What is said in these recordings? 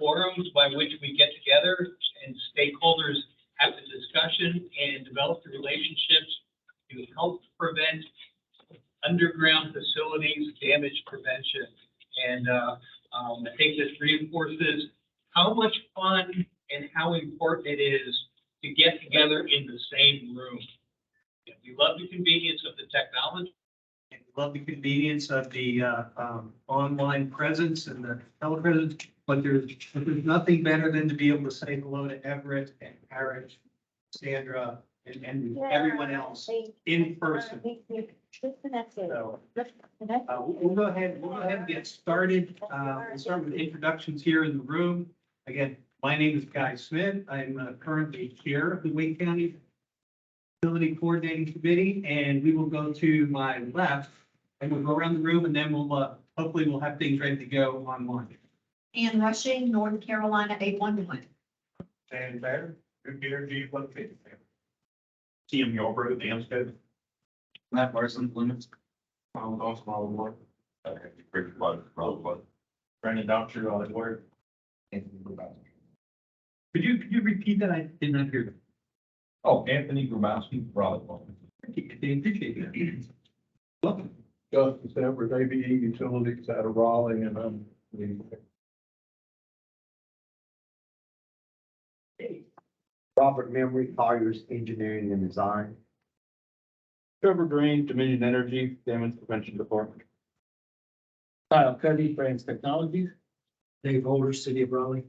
forums by which we get together and stakeholders have the discussion and develop the relationships to help prevent underground facilities damage prevention. And I think this reinforces how much fun and how important it is to get together in the same room. We love the convenience of the technology. And we love the convenience of the online presence and the telepresence, but there's nothing better than to be able to say hello to Everett and Parrish, Sandra, and everyone else in person. So, we'll go ahead and get started. We'll start with introductions here in the room. Again, my name is Guy Smith. I'm currently chair of the Wake County Facility Coordinating Committee, and we will go to my left and we'll go around the room, and then we'll hopefully we'll have things ready to go online. Ann Rushing, North Carolina 811. And there, good energy, located. Tim Yarbrough, Amsco. Matt Larson, Limits. Also, all the work. Pretty close, probably. Brandon Doctor, all the work. Could you repeat that? I did not hear that. Oh, Anthony Grabowski, Raleigh. Appreciate that. Welcome. Justice Edward, ABE Utilities out of Raleigh, and I'm the Robert Memory, Colliers Engineering and Design. Trevor Green, Dominion Energy, Damage Prevention Department. Kyle Cuddy, France Technologies. Dave Holder, City of Raleigh.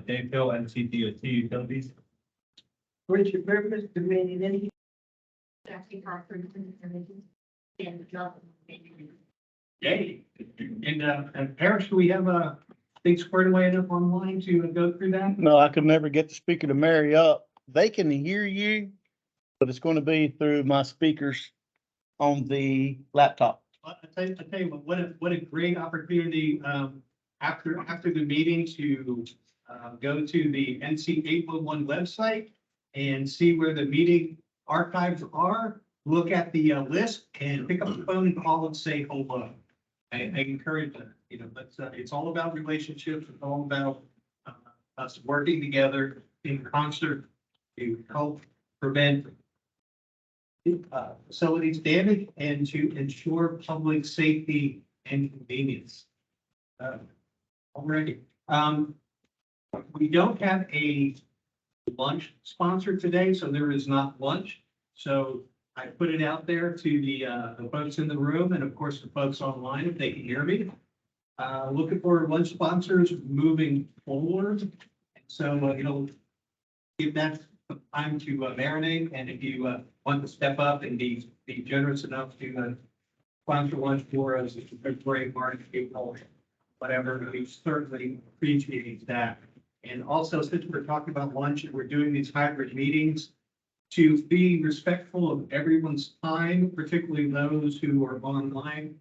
Dave Hill, NCDOT Utilities. Richard Purpose, Dominion Energy. Jackie Crawford. And John. Yay. And Parrish, do we have things squared away enough online to go through that? No, I could never get the speaker to marry up. They can hear you, but it's going to be through my speakers on the laptop. I tell you what a great opportunity after the meeting to go to the NC 811 website and see where the meeting archives are. Look at the list and pick up the phone and call and say hello. I encourage that. It's all about relationships. It's all about us working together in concert to help prevent facilities damage and to ensure public safety and convenience. Already, we don't have a lunch sponsor today, so there is not lunch. So I put it out there to the folks in the room and of course the folks online if they can hear me. Looking for lunch sponsors moving forward. So, give that time to marinate, and if you want to step up and be generous enough to sponsor lunch for us, February, March, April, whatever, we certainly appreciate that. And also, since we're talking about lunch and we're doing these hybrid meetings, to be respectful of everyone's time, particularly those who are online.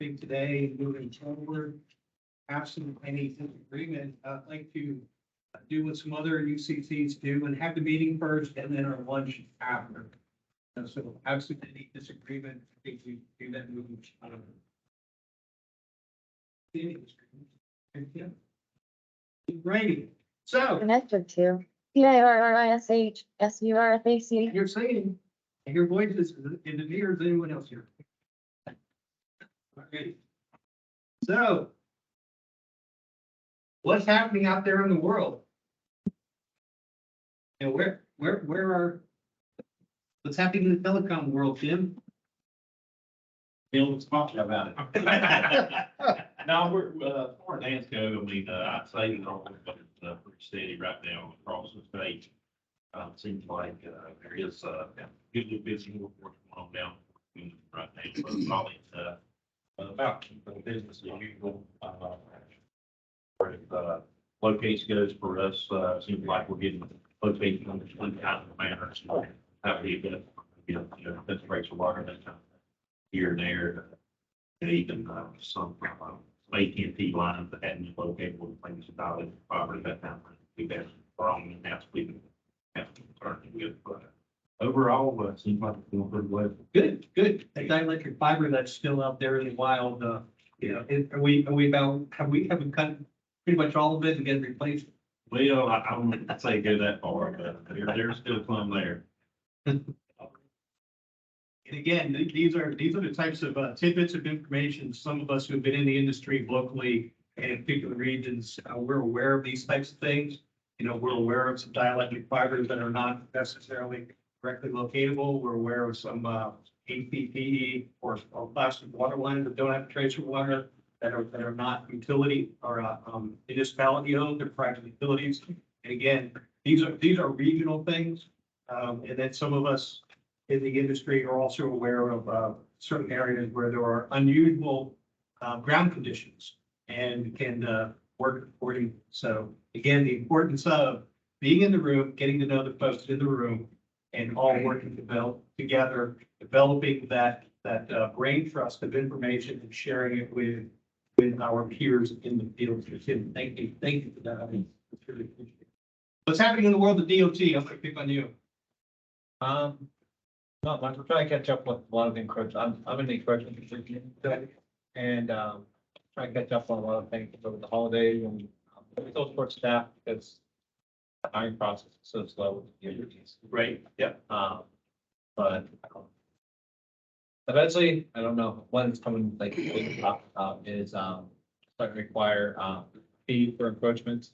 I think today, moving forward, absent any disagreement, I'd like to do what some other UCCs do and have the meeting first and then our lunch after. So absent any disagreement, I think we do that moving. Great. So Connected to PIRRISHSURFAC. you're saying, and your voice is in the ears, anyone else here? Okay. So what's happening out there in the world? And what's happening in the telecom world, Jim? Bill was talking about it. No, we're, for Dansco, I mean, I'd say that it's pretty steady right now across the state. Seems like, there is, good business working on down right now, so probably, about business as usual. Location goes for us, seems like we're getting location on the 20 kind of manner. So that would be a bit, that's breaks of water that time here and there. And even, some AT&T lines that hadn't been located with things about it, probably that time. We've had wrong and that's we have to turn it good. But overall, seems like it's going pretty well. Good. That dielectric fiber that's still out there in the wild, are we about, have we cut pretty much all of it and get it replaced? Well, I wouldn't say go that far, but there's still some there. And again, these are the types of tidbits of information, some of us who've been in the industry locally and in particular regions, we're aware of these types of things. You know, we're aware of some dielectric fibers that are not necessarily directly locatable. We're aware of some APPE or plastic water lines that don't have tracer wire that are not utility or municipality owned, they're private utilities. And again, these are regional things. And then some of us in the industry are also aware of certain areas where there are unusual ground conditions and can work according. So again, the importance of being in the room, getting to know the folks in the room, and all working together, developing that brain trust of information and sharing it with our peers in the field. Thank you for that. I mean, it's really appreciated. What's happening in the world of DOT? I'm gonna pick on you. Not much. We're trying to catch up with a lot of the encroachment. I'm in the encroachment district and trying to catch up on a lot of things over the holidays and we still support staff because the hiring process is so slow with the DOTs. Right, yeah. But eventually, I don't know when it's coming, like, is starting to require fee for encroachments.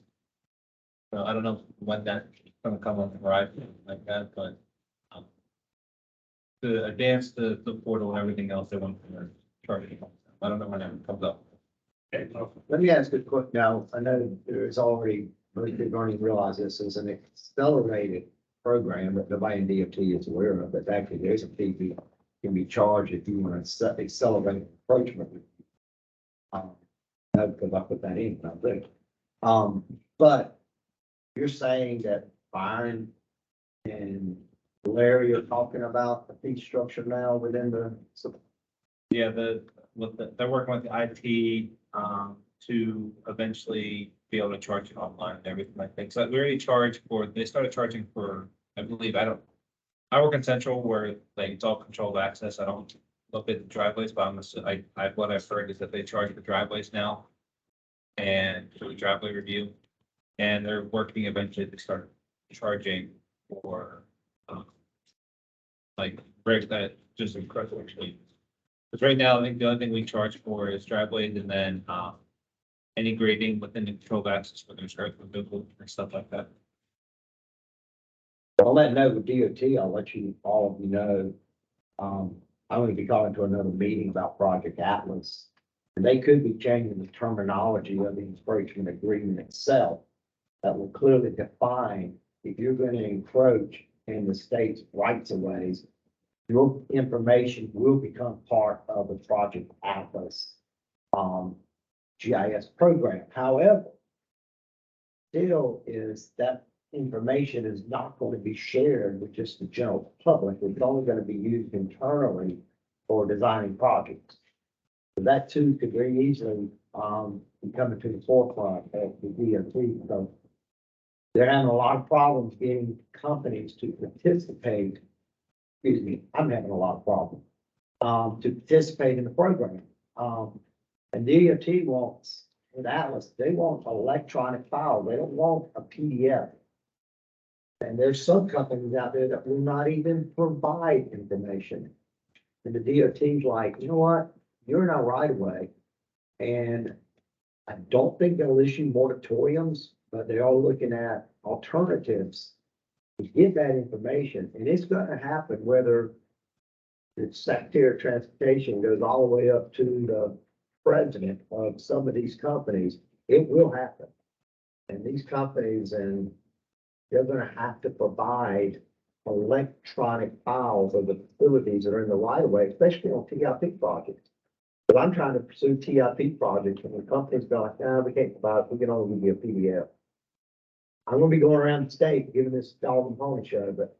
So I don't know when that's gonna come on the horizon like that, but to advance the portal and everything else, they want to charge it. I don't know when that comes up. Okay. Let me ask a quick, now, I know there's already, most people don't even realize this is an accelerated program that nobody in DOT is aware of, but actually there's a fee that can be charged if you want to accelerate encroachment. No, because I put that in, I think. But you're saying that Byron and Larry are talking about the fee structure now within the. Yeah, they're working with the IT to eventually be able to charge it online and everything like that. So we already charge they started charging for, I believe, I work in Central where like it's all controlled access. I don't look at the driveways, but what I've heard is that they charge for driveways now and for the driveway review. And they're working eventually to start charging for like breaks that just incredible. Because right now, I think the only thing we charge for is driveways and then any grading within the controlled access for their earth removal and stuff like that. On that note with DOT, I'll let you, all of you know, I'm going to be calling to another meeting about Project Atlas. And they could be changing the terminology of the encroachment agreement itself that will clearly define if you're going to encroach in the state's rights of ways, your information will become part of the Project Atlas GIS program. However, still is that information is not going to be shared with just the general public. It's only going to be used internally for designing projects. So that too could very easily be coming to the forefront of the DOT. So they're having a lot of problems getting companies to participate. Excuse me, I'm having a lot of problems to participate in the program. And DOT wants, with Atlas, they want electronic file. They don't want a PDF. And there's some companies out there that will not even provide information. And the DOT's like, you know what? You're in our right of way. And I don't think they'll issue moratoriums, but they are looking at alternatives to get that information. And it's going to happen whether the Secretary of Transportation goes all the way up to the president of some of these companies. It will happen. And these companies, and they're going to have to provide electronic files of the facilities that are in the right of way, especially on TIP projects. But I'm trying to pursue TIP projects and the companies go like, nah, we can't provide, we can only give you a PDF. I'm gonna be going around the state giving this dog and pony show, but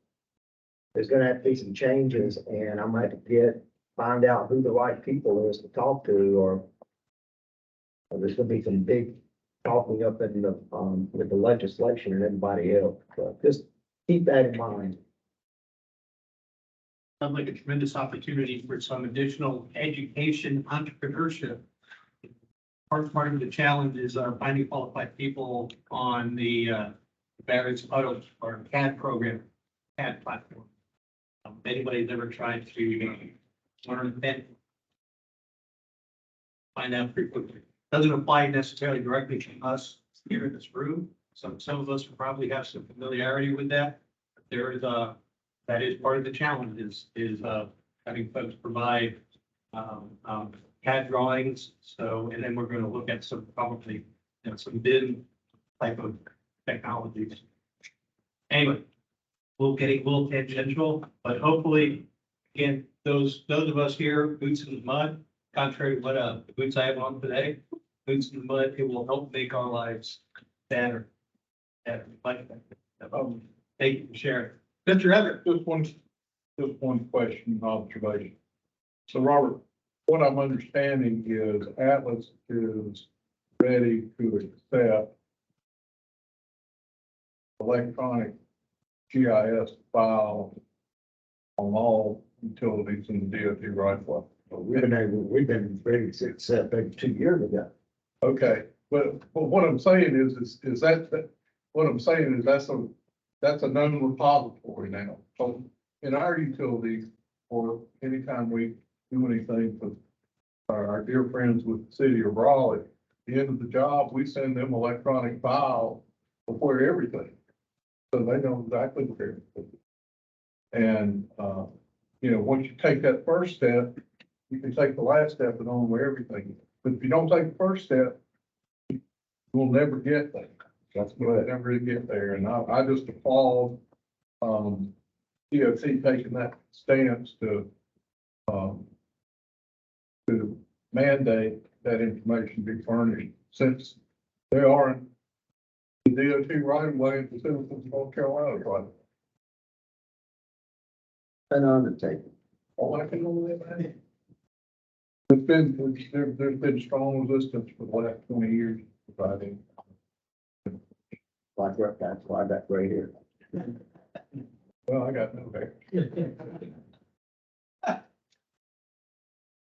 there's gonna have to be some changes and I'm gonna have to find out who the right people is to talk to, or there's gonna be some big talking up in the, with the legislation and everybody else. So just keep that in mind. Sounds like a tremendous opportunity for some additional education, entrepreneurship. part of the challenge is finding qualified people on the Barrett's Auto or CAD program, CAD platform. If anybody's ever tried to learn that, find out pretty quickly. Doesn't apply necessarily directly to us here in this room. Some of us probably have some familiarity with that. There is that is part of the challenge is having folks provide CAD drawings. So, and then we're going to look at some probably, some BIM type of technologies. Anyway, we'll get a little tangential, but hopefully, again, those of us here, boots in the mud, contrary to what the boots I have on today, boots in the mud, it will help make our lives better. Thank you for sharing. Mr. Everett. Just one question, observation. So Robert, what I'm understanding is Atlas is ready to accept electronic GIS file on all utilities in the DOT right of way. We've been ready to accept maybe 2 years ago. Okay, but what I'm saying is that what I'm saying is that's a known repository now. So in our utilities, or anytime we do anything for our dear friends with the city of Raleigh, at the end of the job, we send them electronic file before everything. So they know exactly where everything is. And, once you take that first step, you can take the last step and know where everything is. But if you don't take the first step, you'll never get there. That's what I never get there. And I just applaud, DOT taking that stance to mandate that information be furnished, since they aren't the DOT right of way, the citizens of North Carolina right. An undertaking. All I can only imagine. There's been strong resistance for the last 20 years providing. Like that's why that right here. Well, I got no hair.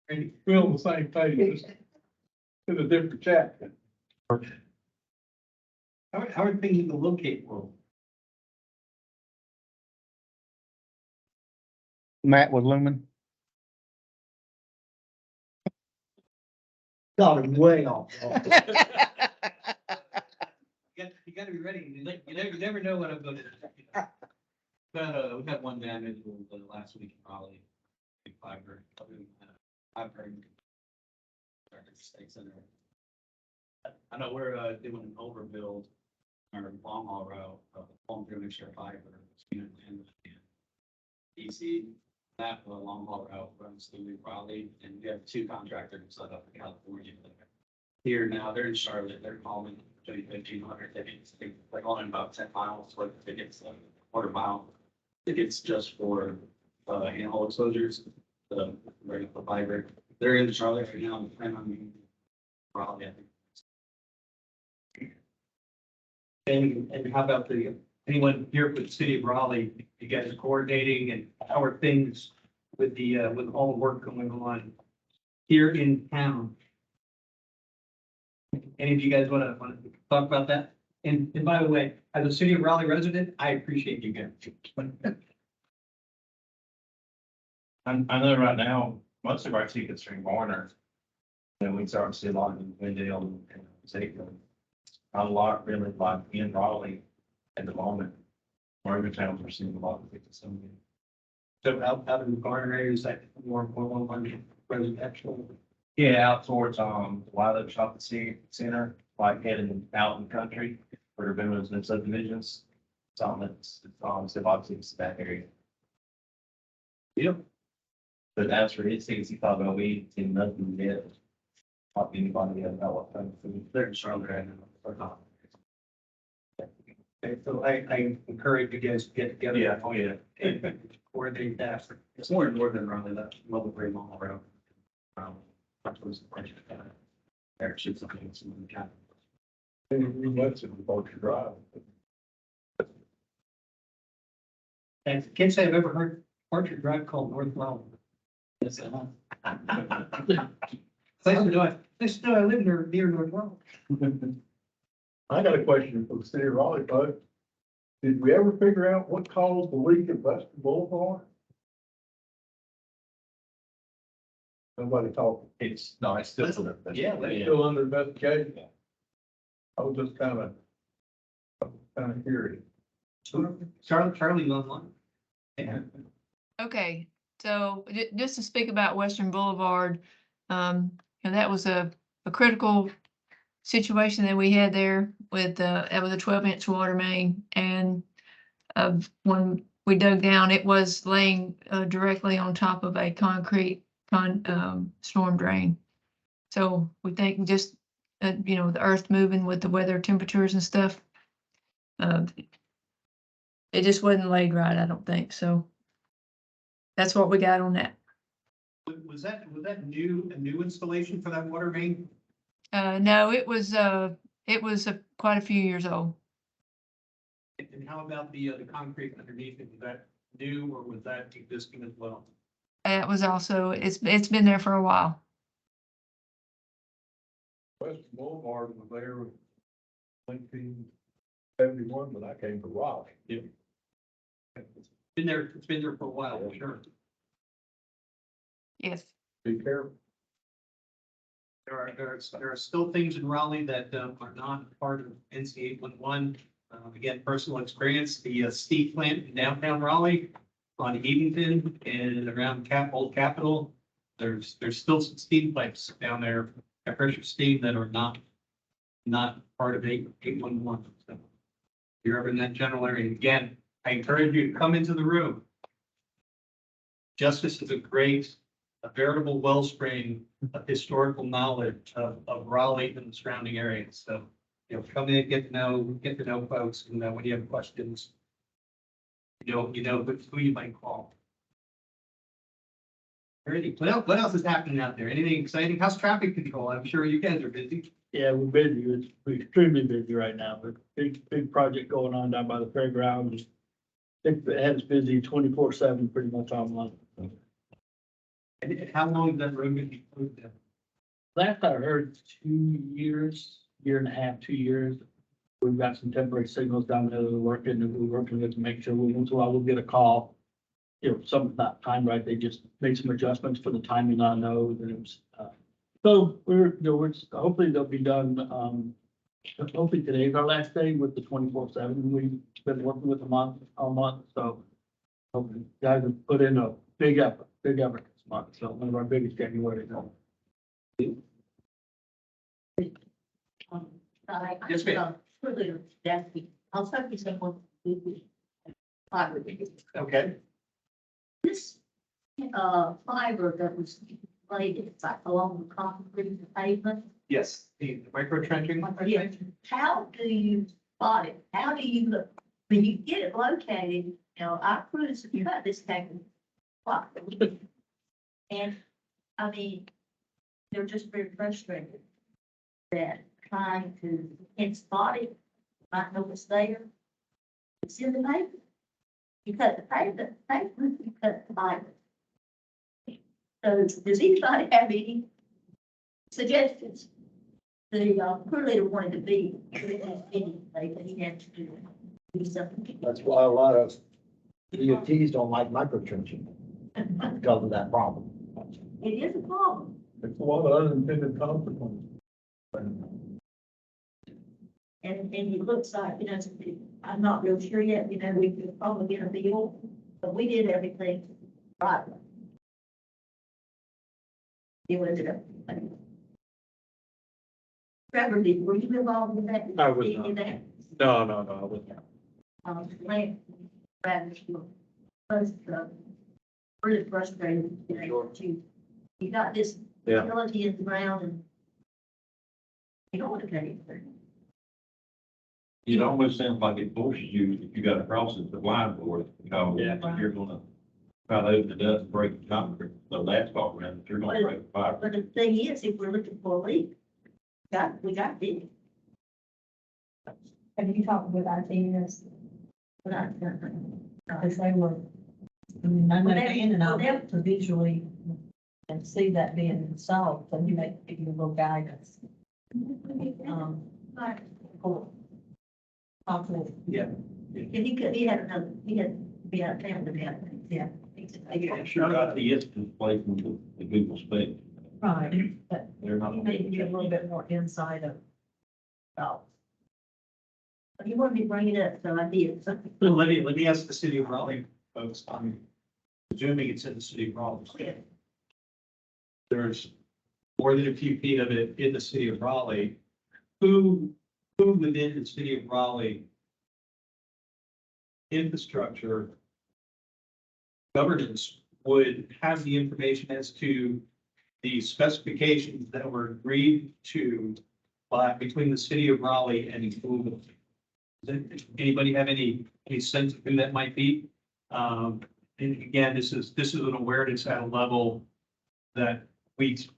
And we're on the same page, just in a different chapter. How are things in the locate world? Matt with Lumen. Got him way off. You gotta be ready. You never know what I'm gonna. We had one damage last week in Raleigh. Big fiber. I've heard. Mistakes in there. I know we're doing an overbuild on our long haul route, home through mixture fiber. And DC, that long haul route runs through Raleigh, and we have 2 contractors set up in California. Here now, they're in Charlotte, they're calling 1,500 tickets, they're calling about 10 miles worth of tickets, quarter-mile tickets just for handheld exposures, the regular fiber. They're in Charlotte right now, and I'm Raleigh, I think. And how about anyone here with the city of Raleigh, you guys are coordinating, and how are things with all the work going on here in town? Any of you guys want to talk about that? And by the way, as a city of Raleigh resident, I appreciate you guys. I know right now, most of our tickets are in Warner. Then we start to see a lot in Glendale and Zeta. Not a lot really like in Raleigh at the moment. Morgantown, we're seeing a lot of tickets. So out in the Garner area, is that more residential? Yeah, out towards the Wild Oak Shopping Center, like heading out in the country, where they're doing those subdivisions. It's obviously it's that area. Yep. But as for his tickets, he thought about we seen nothing yet. Not anybody yet about what kind of food. They're in Charlotte right now. Okay, so I encourage you guys to get together. Yeah, oh yeah. And coordinate that. It's more in northern Raleigh, that Mobile Green Mall road. There should something in the county. That's in Parker Drive. And can't say I've ever heard Orchard Drive called North Raleigh. Yes, I live near North Raleigh. I got a question for the city of Raleigh, bud. Did we ever figure out what caused the leak at Western Boulevard? Nobody talked. It's, no, it's still. Yeah, It's still under investigation. I was just kind of curious. Charlie's online. Yeah. Okay, so just to speak about Western Boulevard, and that was a critical situation that we had there with that was a 12-inch water main, and when we dug down, it was laying directly on top of a concrete storm drain. So we think just you know, the earth moving with the weather temperatures and stuff, it just wasn't laid right, I don't think. So that's what we got on that. Was that a new installation for that water main? No, it was quite a few years old. And how about the concrete underneath it? Was that new or was that existing as well? It was also, it's been there for a while. Western Boulevard was there in 1971 when I came to Raleigh. Yeah. It's been there for a while, for sure. Yes. Be careful. There are still things in Raleigh that are not part of NC 811. Again, personal experience, the steam plant in downtown Raleigh on Edenton and around Old Capitol. There's still some steam pipes down there, pressure steam, that are not part of 811. So if you're ever in that general area, again, I encourage you to come into the room. Justice is a veritable wellspring of historical knowledge of Raleigh and the surrounding areas. So, you know, come in, get to know folks, and when you have questions, you know who you might call. Alrighty, what else is happening out there? Anything exciting? How's traffic control? I'm sure you guys are busy. Yeah, we're busy. We're extremely busy right now, but big project going on down by the fairgrounds. It has busy 24/7 pretty much all month. And how long is that road going to be closed down? Last I heard, 2 years, year and a half, 2 years. We've got some temporary signals down there that we're working with to make sure once in a while we'll get a call. You know, something's not timed right. They just make some adjustments for the timing on those, and it was, so we're hopefully they'll be done. Hopefully today's our last day with the 24/7. We've been working with them all month, so hopefully guys have put in a big effort this month. So one of our biggest January. Yes, ma'am. I'll focus on fiber. Okay. This, fiber that was laid, it's like along the concrete pavement. Yes, the micro trenching. Yeah. How do you spot it? How do you look, when you get it located, you know, our crews have cut this thing. And, I mean, they're just very frustrated that trying to, and spot it, might know it's there. It's in the paper. You cut the paper, you cut the fiber. So does anybody have any suggestions? The crew leader wanted to be, but he had to do something. That's why a lot of DOTs don't like microtrenching because of that problem. It is a problem. It's a lot of unintended consequences. And it looks like, you know, I'm not real sure yet, you know, we could probably get a bill, but we did everything right. It was Trevor, were you involved with that? I was Any not. of that? No, I wouldn't. Lance, rather, was, really frustrated, you know, you got this Yeah. facility in the ground and you don't want to pay anything. It almost sounds like it forces you, if you got to cross it, the line board, you know, Yeah. you're gonna try to open it up and break the concrete, the asphalt around it, you're gonna break the fiber. But the thing is, if we're looking for a leak, we got this. Have you talked with our team this, But I, because they were, I mean, I know Well, they- Dan and I well, they- went to visually and see that being solved, so you may give you a little guidance. For possible. Yeah. He had another, he had to be out of town to that, yeah. I'm sure about the instance play from the Google Speak. Right, but They're not. you may give you a little bit more insight of, oh, You wanted me to bring it up, so I did. Well, let me ask the city of Raleigh folks, I'm presuming it's in the city of Raleigh. There's more than a few feet of it in the city of Raleigh. Who within the city of Raleigh infrastructure governance would have the information as to the specifications that were agreed to between the city of Raleigh and Google? Does anybody have any sense of who that might be? And again, this is an awareness at a level that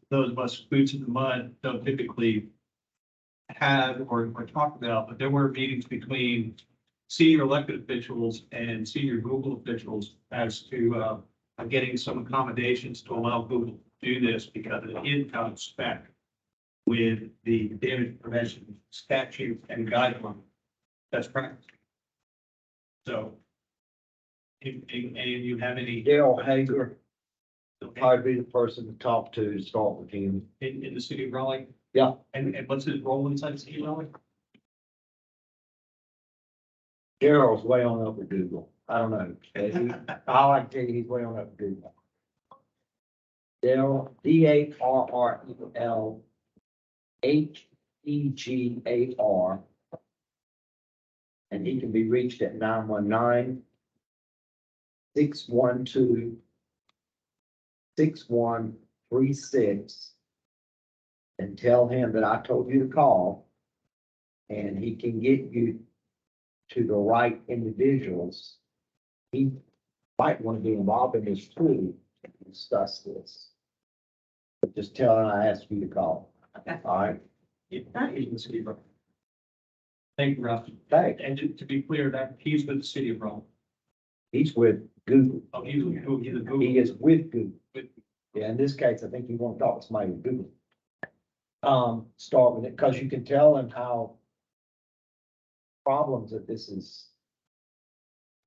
those of us boots in the mud don't typically have or talk about, but there were meetings between senior elected officials and senior Google officials as to getting some accommodations to allow Google to do this because it is out of spec with the damage prevention statute and guideline. That's correct. So, if you have any Dale Hager will probably be the person to talk to start with him. in the city of Raleigh? Yeah. And what's his role inside the city of Raleigh? Daryl's way on up with Google. I don't know. I like to tell you, he's way on up with Google. Daryl, Darrell Hegar. And he can be reached at 919-612-6136. And tell him that I told you to call. And he can get you to the right individuals. He might want to be involved in this too, to discuss this. But just tell him I asked you to call. Okay. All right? Thank you, Ralph. Thanks. And to be clear, that he's with the city of Raleigh. He's with Google. Oh, he's with Google. He is with Google. With- Yeah, in this case, I think you want to talk to somebody with Google. Start with it, because you can tell him how problems that this is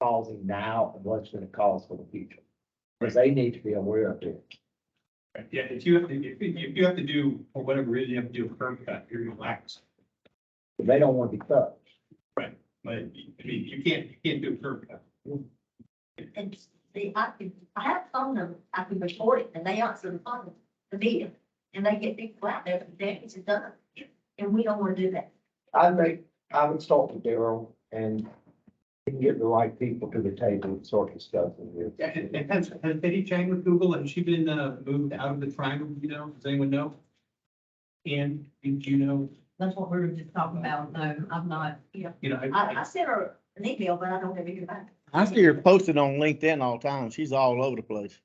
causing now and what it's gonna cause for the future. Because they need to be aware of it. Yeah, if you have to do, for whatever reason, you have to do a curb cut, you're relaxed. They don't want to be touched. But, I mean, you can't do a curb cut. And see, I have phone number, I can report it, and they answer the phone, the meeting, and they get people out there, the damage is done. And we don't want to do that. I would start with Daryl and he can get the right people to the table and sort of stuff. And has Betty Chang with Google, has she been moved out of the triangle, you know, does anyone know? And do you know, that's what we were just talking about, no, I'm not. you know, I sent her an email, but I don't ever hear back. I see her posted on LinkedIn all the time. She's all over the place.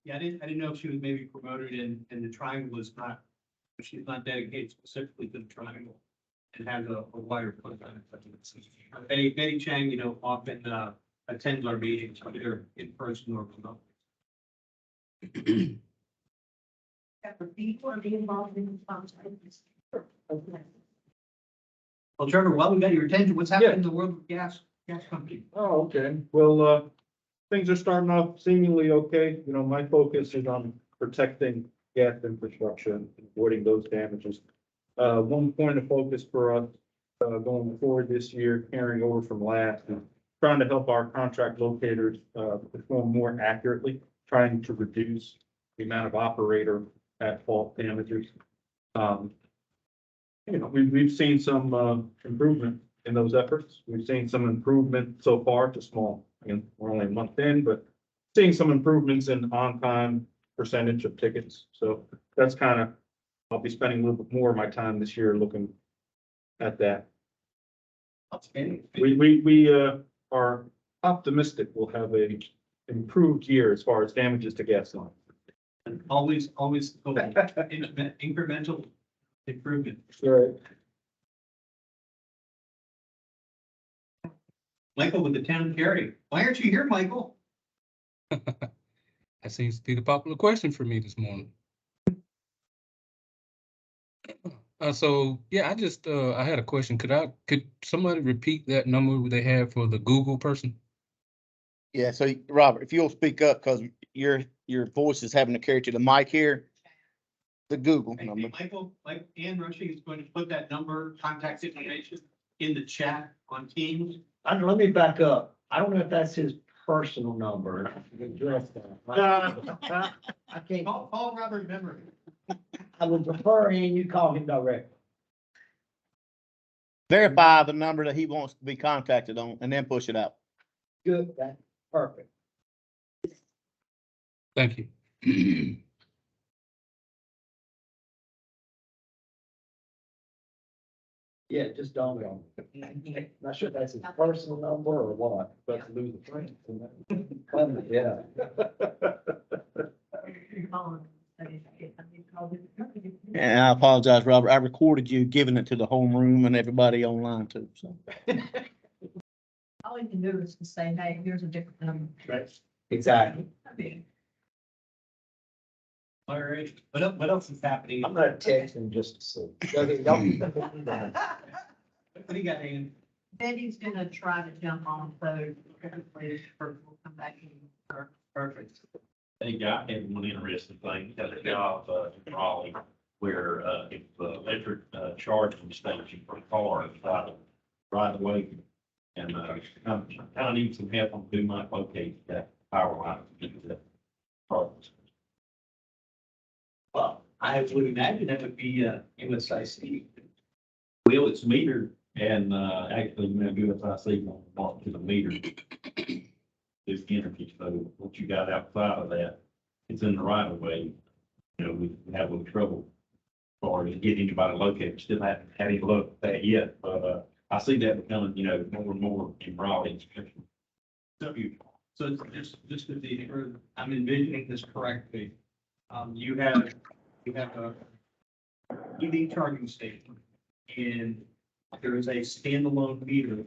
yeah, I didn't know if she was maybe promoted and the triangle is not, she's not dedicated specifically to the triangle and has a wider footprint. Betty Chang, you know, often attends our meetings, either in person or remote. Do you want to be involved in the conversations? Well, Trevor, while we got your attention, what's happening in the world of gas company? Oh, okay. Well, things are starting off seemingly okay. You know, my focus is on protecting gas infrastructure and avoiding those damages. One point of focus for us, going forward this year, carrying over from last, is trying to help our contract locators, perform more accurately, trying to reduce the amount of operator at fault damages. You know, we've seen some, improvement in those efforts. We've seen some improvement so far to small, again, we're only a month in, but seeing some improvements in on-time percentage of tickets. So that's kind of, I'll be spending a little bit more of my time this year looking at that. We are optimistic we'll have a improved year as far as damages to gas lines. And always incremental improvement. Right. Michael with the town carry. Why aren't you here, Michael? That seems to be the popular question for me this morning. So yeah, I had a question. Could somebody repeat that number they had for the Google person? Yeah, so Robert, if you'll speak up, because your voice is having to carry to the mic here. The Google Hey, number. Michael, like Ann Rushing is going to put that number, contact information in the chat on Teams. Let me back up. I don't know if that's his personal number. I can address that. I can't, Call Robert Memory. I would prefer, and you call him directly. Verify the number that he wants to be contacted on and then push it out. Good, that's perfect. Thank you. Yeah, just don't go. Not sure if that's his personal number or what, but lose a friend. Yeah. And I apologize, Robert. I recorded you giving it to the home room and everybody online too, so. All you can do is to say, hey, here's a different number. Right. Exactly. I mean, All right, what else is happening? I'm gonna text him just to see. Okay, What do you got, Ann? Betty's gonna try to jump on, so hopefully we'll come back in. Perfect. I think I had one interesting thing, at a job, in Raleigh, where, if the electric, charging station for cars, right away. And, kind of need some help on who might locate that power line to get that charge. Well, I would imagine that would be, USIC. Well, it's metered and, actually, USIC won't mark to the meter. This energy, so once you got outside of that, it's in the right of way. You know, we have a little trouble or to get anybody located. Still haven't had any luck with that yet, but, I see that becoming, more and more in Raleigh. So just to be, I'm envisioning this correctly. You have a EV charging station and there is a standalone meter.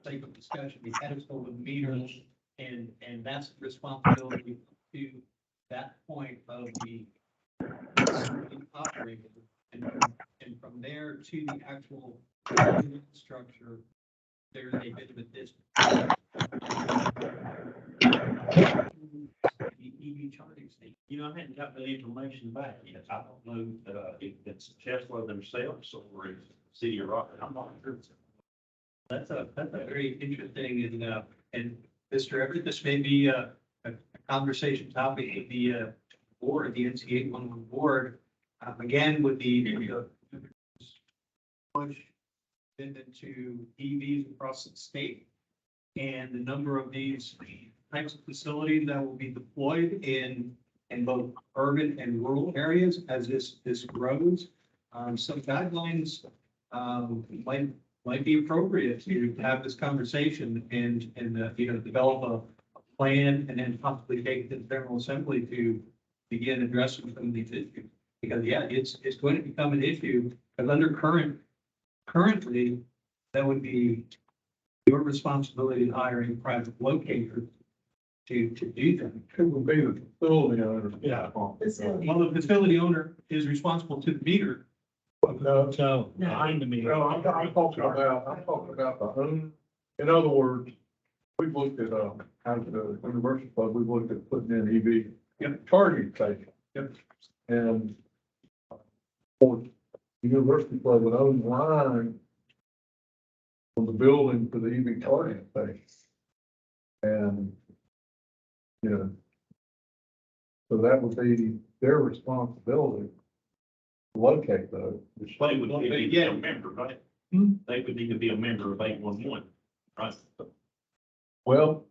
Sake of discussion, we had it over meters and that's the responsibility to that point of the operator. And from there to the actual structure, there's a bit of a distance. The EV charging station. I hadn't got the information back yet. I don't know, if it's Tesla themselves or if City of Rock. I'm not sure. That's a very interesting and Mr. Everett, this may be a conversation topic with the board, the NCA one board. Again, with the push into EVs across the state and the number of these types of facilities that will be deployed in both urban and rural areas as this grows. Some guidelines might be appropriate to have this conversation and develop a plan and then possibly take it to the General Assembly to begin addressing some of these issues. Because it's going to become an issue, because currently, that would be your responsibility in hiring private locators to do that. It would be the facility owner. Yeah. No, Well, the facility owner is responsible to the meter. So, behind the meter. I'm talking about the owner. In other words, we've looked at, as the University Club, we've looked at putting in EV charging station. Yep. And for the University Club would own the line from the building to the EV charging station. And, so that would be their responsibility to locate those. They would need to be a member, right? They would need to be a member of 811, right? Well,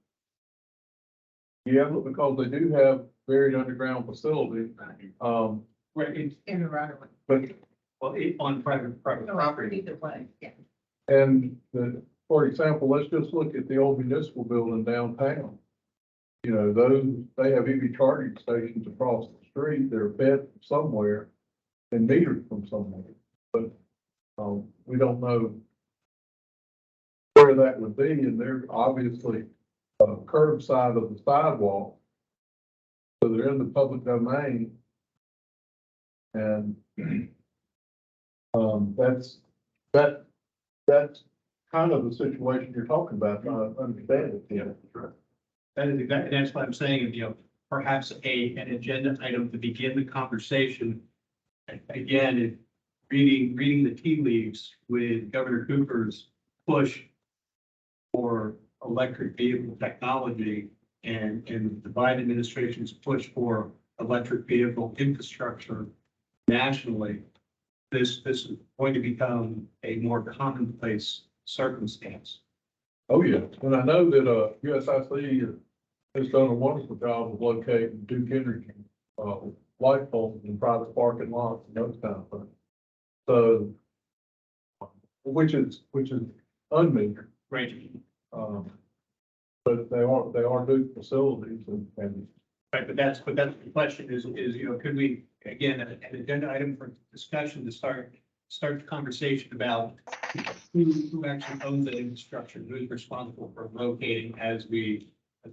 yeah, because they do have buried underground facilities. Right, it's In the right of way. But, on private property. Either way, yeah. and for example, let's just look at the old municipal building downtown. They have EV charging stations across the street. They're fed from somewhere and metered from somewhere. But, we don't know where that would be, and they're obviously curbside of the sidewalk. So they're in the public domain. And, that's kind of the situation you're talking about, I understand it, yeah. That is exactly, that's what I'm saying, perhaps an agenda item to begin the conversation. Again, reading the tea leaves with Governor Cooper's push for electric vehicle technology and the Biden administration's push for electric vehicle infrastructure nationally, this is going to become a more commonplace circumstance. Oh, yeah, and I know that, USIC has done a wonderful job of locating Duke Energy, light poles in private parking lots and those kind of things. So, which is unmetered, Right. but they are Duke facilities and Right, but that's the question is, could we, again, an agenda item for discussion to start the conversation about who actually owns that infrastructure, who's responsible for locating as we,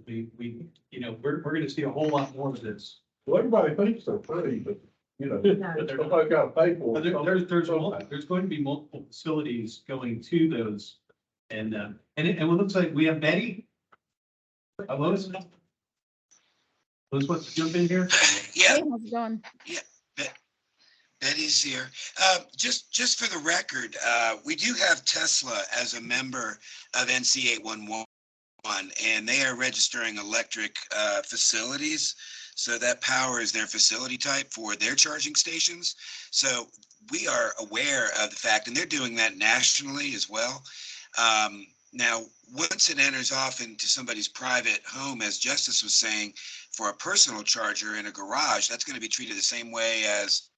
we're going to see a whole lot more of this. well, everybody thinks they're free, but, somebody's got to pay for But it. there's going to be multiple facilities going to those. And it looks like we have Betty. Lois? Lois wants to jump in here? Yeah, Hey, how's it going? Betty's here. Just for the record, we do have Tesla as a member of NC 811, and they are registering electric facilities. So that power is their facility type for their charging stations. So we are aware of the fact, and they're doing that nationally as well. Now, once it enters off into somebody's private home, as Justice was saying, for a personal charger in a garage, that's going to be treated the same way as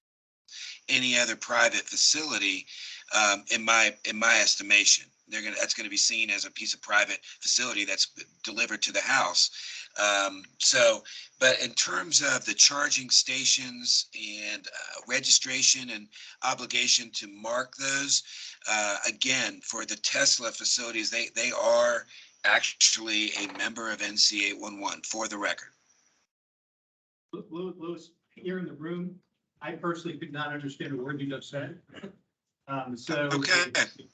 any other private facility, in my estimation. That's going to be seen as a piece of private facility that's delivered to the house. But in terms of the charging stations and registration and obligation to mark those, again, for the Tesla facilities, they are actually a member of NC 811, for the record. Louis, here in the room, I personally could not understand a word you just said. So Okay.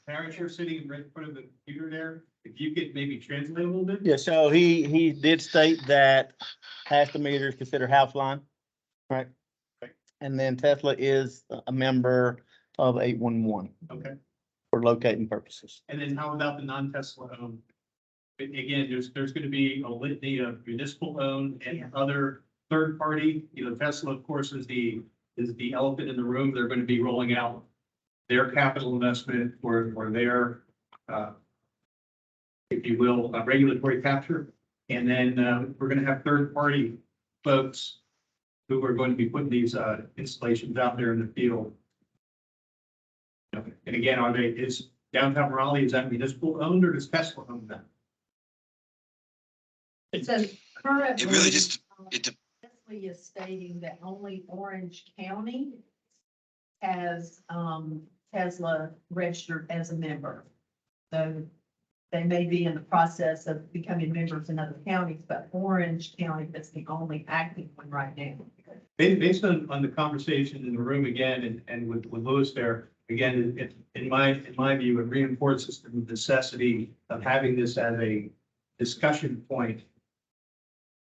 Parrish, you're sitting right in front of the computer there. If you could maybe translate a little bit. Yeah, so he did state that half the meter is considered house line, right? And then Tesla is a member of 811 Okay. for locating purposes. And then how about the non-Tesla owned? Again, there's going to be a litany of municipal owned and other third party. Tesla, of course, is the elephant in the room. They're going to be rolling out their capital investment for their, if you will, regulatory capture. And then we're going to have third party folks who are going to be putting these installations out there in the field. And again, is downtown Raleigh, is that municipal owned or does Tesla own that? So currently. It really just, Leslie is stating that only Orange County has, Tesla registered as a member. So they may be in the process of becoming members in other counties, but Orange County is the only active one right now. Based on the conversation in the room again, and with Louis there, again, in my view, it reinforces the necessity of having this as a discussion point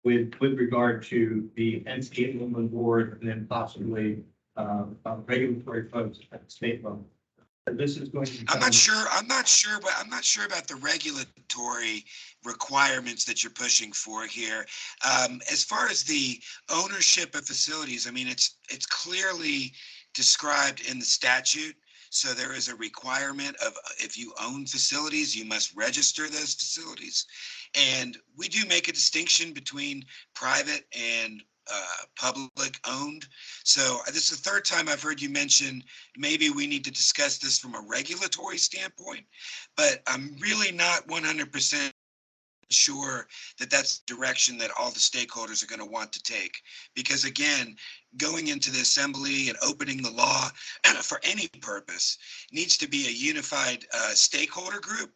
with regard to the NC 811 board and then possibly regulatory folks at the state level. This is going to become. I'm not sure about the regulatory requirements that you're pushing for here. As far as the ownership of facilities, I mean, it's clearly described in the statute. So there is a requirement of, if you own facilities, you must register those facilities. And we do make a distinction between private and public owned. So this is the third time I've heard you mention maybe we need to discuss this from a regulatory standpoint, but I'm really not 100% sure that that's the direction that all the stakeholders are going to want to take. Because again, going into the assembly and opening the law for any purpose needs to be a unified stakeholder group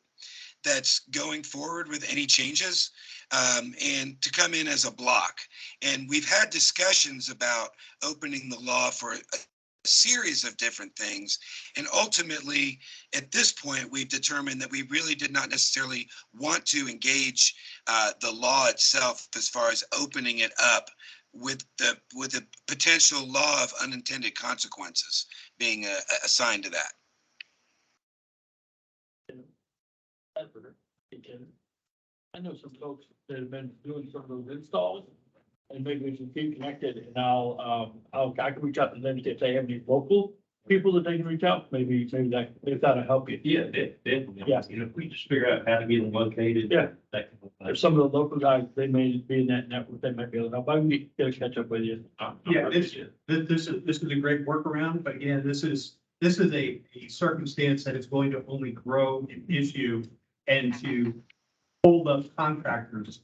that's going forward with any changes, and to come in as a block. And we've had discussions about opening the law for a series of different things. And ultimately, at this point, we've determined that we really did not necessarily want to engage the law itself as far as opening it up with the potential law of unintended consequences being assigned to that. I know some folks that have been doing some of those installs, and maybe we should keep connected, and I can reach out to them if they have any local people that they can reach out, maybe that'll help you. Yeah, definitely. Yeah. You know, if we just figure out how to get them located. Yeah. That can. If some of the local guys, they may be in that network, they might be able to help. I can get a catch up with you. Yeah, this is a great workaround, but again, this is a circumstance that is going to only grow in issue and to hold up contractors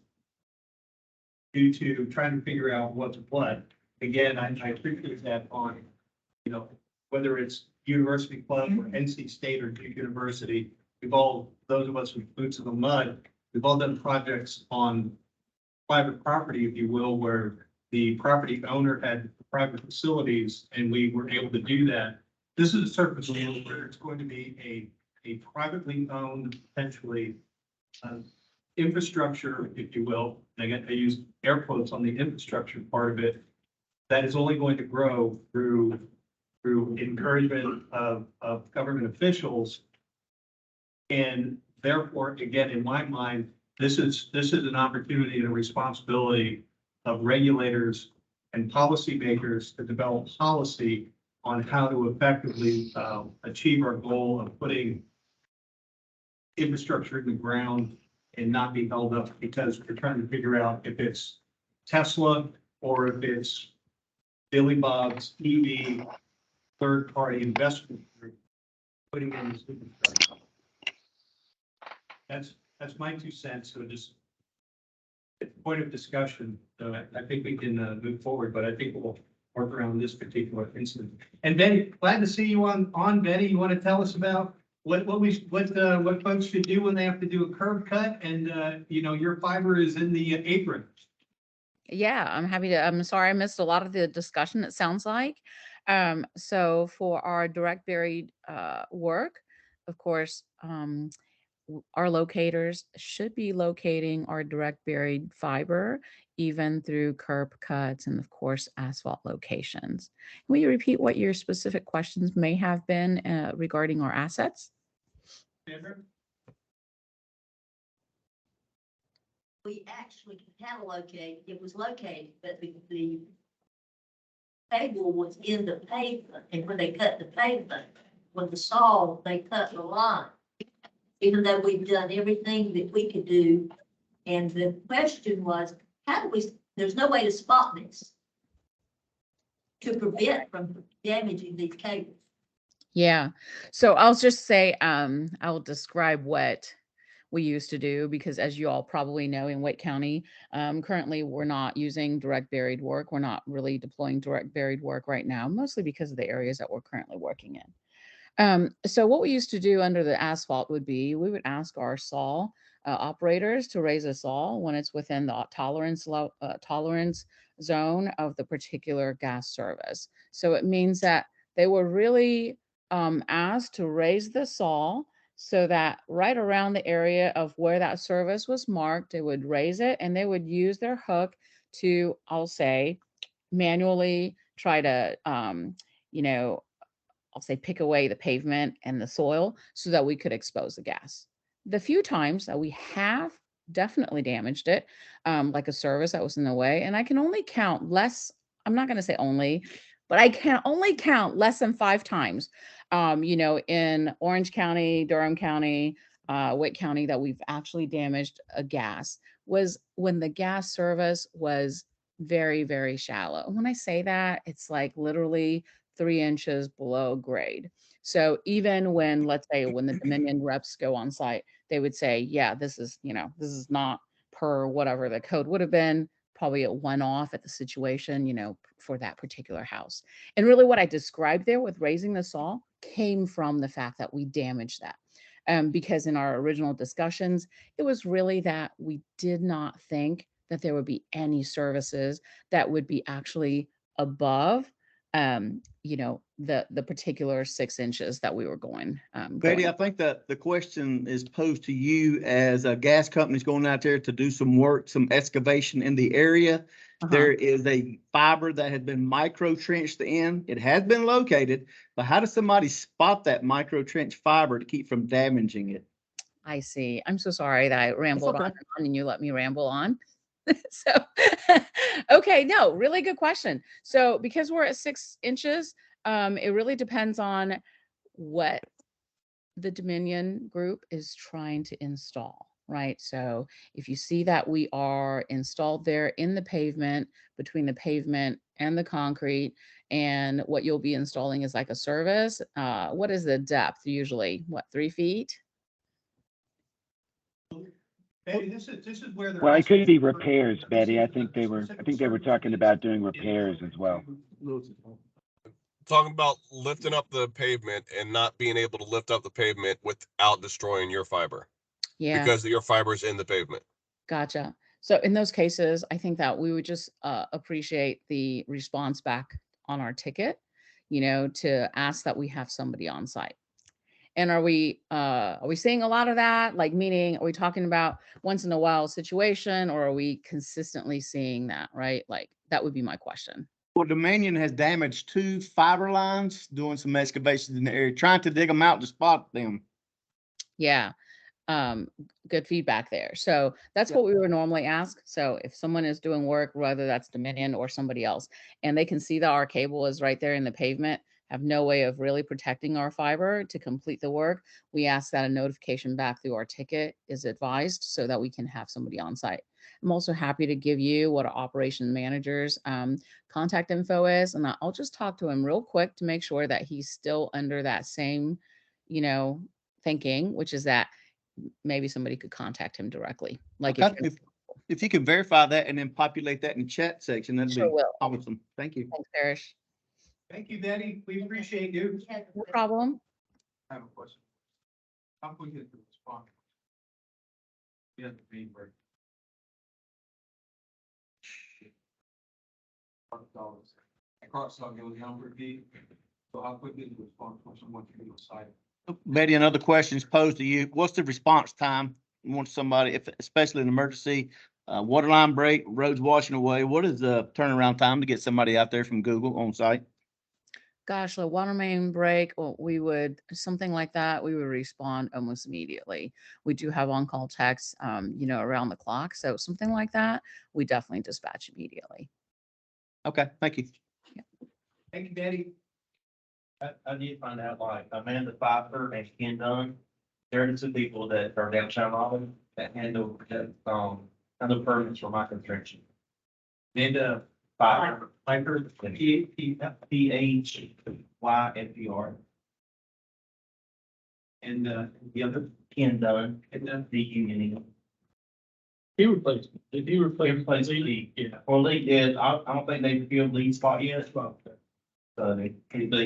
due to trying to figure out what's what. Again, I appreciate that on, you know, whether it's University Club or NC State or Duke University, those of us with boots in the mud, we've all done projects on private property, if you will, where the property owner had private facilities and we were able to do that. This is a circumstance where it's going to be a privately owned, potentially, infrastructure, if you will. And again, I use air quotes on the infrastructure part of it. That is only going to grow through encouragement of government officials. And therefore, again, in my mind, this is an opportunity and a responsibility of regulators and policymakers to develop policy on how to effectively achieve our goal of putting infrastructure in the ground and not be held up because we're trying to figure out if it's Tesla or if it's Billy Bob's EV third-party investment group putting in this infrastructure. That's my 2 cents. So just it's a point of discussion. So I think we can move forward, but I think we'll work around this particular incident. And Benny, glad to see you on Benny. You want to tell us about what folks should do when they have to do a curb cut and you know, your fiber is in the apron. Yeah, I'm happy to. I'm sorry I missed a lot of the discussion, it sounds like. So for our direct buried work, of course, our locators should be locating our direct buried fiber, even through curb cuts and of course, asphalt locations. Will you repeat what your specific questions may have been regarding our assets? Sandra? We actually had it was located, but the cable was in the pavement, and when they cut the pavement, with the saw, they cut the line. Even though we've done everything that we could do, and the question was, there's no way to spot this to prevent from damaging these cables. Yeah. So I'll just say, I'll describe what we used to do, because as you all probably know, in Wake County, currently we're not using direct buried work. We're not really deploying direct buried work right now, mostly because of the areas that we're currently working in. So what we used to do under the asphalt would be, we would ask our saw operators to raise a saw when it's within the tolerance zone of the particular gas service. So it means that they were really asked to raise the saw so that right around the area of where that service was marked, they would raise it and they would use their hook to, I'll say, manually try to, you know, I'll say pick away the pavement and the soil so that we could expose the gas. The few times that we have definitely damaged it, like a service that was in the way, and I can only count less, I'm not going to say only, but I can only count less than 5 times, you know, in Orange County, Durham County, Wake County, that we've actually damaged a gas, was when the gas service was very, very shallow. And when I say that, it's like literally 3 inches below grade. So even when, let's say, when the Dominion reps go on site, they would say, yeah, this is, you know, this is not per whatever the code would have been, probably a one-off at the situation, you know, for that particular house. And really what I described there with raising the saw came from the fact that we damaged that. Because in our original discussions, it was really that we did not think that there would be any services that would be actually above, the particular 6 inches that we were going. Betty, I think that the question is posed to you as a gas company's going out there to do some work, some excavation in the area. There is a fiber that had been micro trenched in. It has been located, but how does somebody spot that micro trench fiber to keep from damaging it? I see. I'm so sorry that I rambled okay. on and you let me ramble on. So, okay, no, really good question. So because we're at 6 inches, it really depends on what the Dominion group is trying to install, right? So if you see that we are installed there in the pavement, between the pavement and the concrete, and what you'll be installing is like a service, what is the depth usually? What, 3 feet? Betty, this is where they're. Well, it could be asking for- repairs, this Betty. I is think the they were specific talking services about doing in repairs order as well. Talking about lifting up the pavement and not being able to lift up the pavement without destroying your fiber Yeah. because your fiber is in the pavement. Gotcha. So in those cases, I think that we would just appreciate the response back on our ticket, to ask that we have somebody on site. And are we seeing a lot of that? Like, meaning, are we talking about once in a while situation, or are we consistently seeing that, right? Like, that would be my question. Well, Dominion has damaged 2 fiber lines doing some excavations in the area, trying to dig them out to spot them. Yeah. Good feedback there. So that's what we would normally ask. So if someone is doing work, whether that's Dominion or somebody else, and they can see that our cable is right there in the pavement, have no way of really protecting our fiber to complete the work, we ask that a notification back through our ticket is advised so that we can have somebody on site. I'm also happy to give you what our operation manager's contact info is, and I'll just talk to him real quick to make sure that he's still under that same, thinking, which is that maybe somebody could contact him directly. Like, Okay. If you could verify that and then populate that in the chat section, that'd Sure be will. awesome. Thank you. Thanks, Parrish. Thank you, Betty. We appreciate you. No problem. I have a question. How quick is the response? Yeah, the main break. I crossed out your number D. So how quick is the response from someone to be decided? Betty, another question is posed to you. What's the response time? Once somebody, if especially an emergency, water line break, roads washing away, what is the turnaround time to get somebody out there from Google on site? Gosh, the water main break, we would, something like that, we would respond almost immediately. We do have on-call techs, around the clock. So something like that, we definitely dispatch immediately. Okay, thank you. Thank you, Betty. I did find out, like, Amanda Pfeiffer and Ken Dunn, they're the 2 people that are downtown Robin that handle permits for my construction. Amanda Pfeiffer, PHYFPR. And the other, Ken Dunn, and DUNE. He replaced, did he replace? Replace Lee. Yeah. Well, Lee did, I don't think they filled Lee's spot yet. So but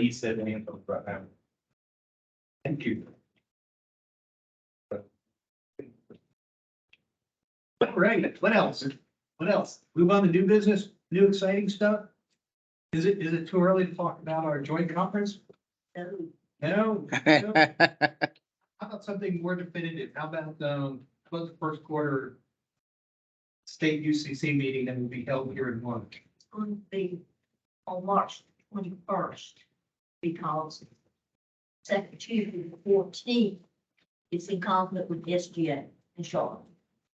he's sitting in for right now. thank you. All right, what else? What else? Move on to new business, new exciting stuff? Is it too early to talk about our joint conference? So, No. No. How about something more definitive? How about the first quarter state UCC meeting that will be held here in March? it's going to be on March 21st, because second Tuesday, the 14th, it's in conflict with SGA in Charlotte.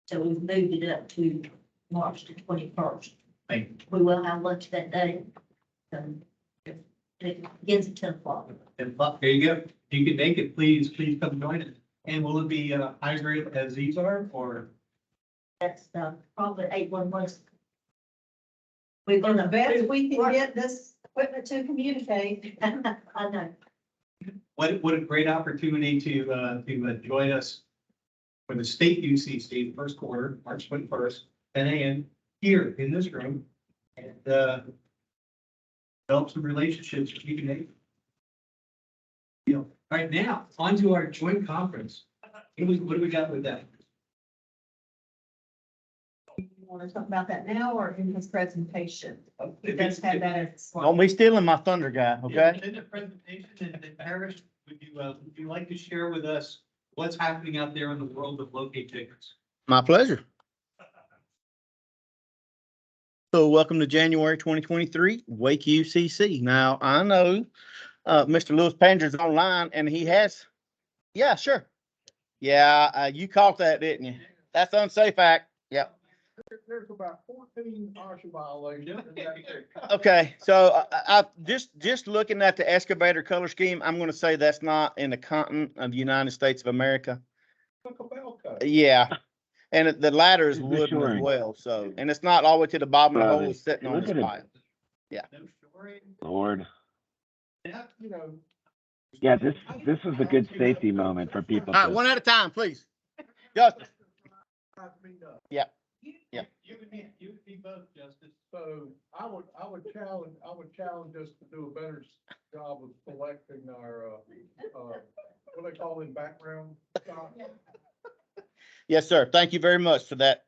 So we've moved it up to March the 21st. Thank We will have lunch that day. It begins at 10 o'clock. And there you go. If you can make it, please come join us. And will it be hybrid as these are, or? That's probably 811. We're And the gonna best we can get this equipment to communicate. I know. What a great opportunity to join us for the state UCC, the first quarter, March 21st, 10 a.m. here in this room, and develop some relationships that you can make. All right, now, on to our joint conference. What do we got with that? You want to talk about that now or in his presentation? He does have that as a slide. Don't be stealing my thunder, guy, okay? In the presentation, and Paris, would you like to share with us what's happening out there in the world of locate tickets? My pleasure. So welcome to January 2023, Wake UCC. Now, I know Mr. Lewis Pander's online and he has, yeah, sure. Yeah, you caught that, didn't you? That's unsafe act. Yep. There's about 14 OSHA violations. Okay, so I just looking at the excavator color scheme, I'm gonna say that's not in the continent of the United States of America. Yeah, and the ladder is wooden as well, so, and it's not all the way to the bottom of the hole, it's sitting on this pipe. Yeah. Lord. Yeah, you know. Yeah, this is a good safety moment for people. All right, one at a time, please. Justin. Yeah. Yeah. You and me both, Justice. So I would challenge us to do a better job of selecting our, what they call in background shots. Yes, sir. Thank you very much for that,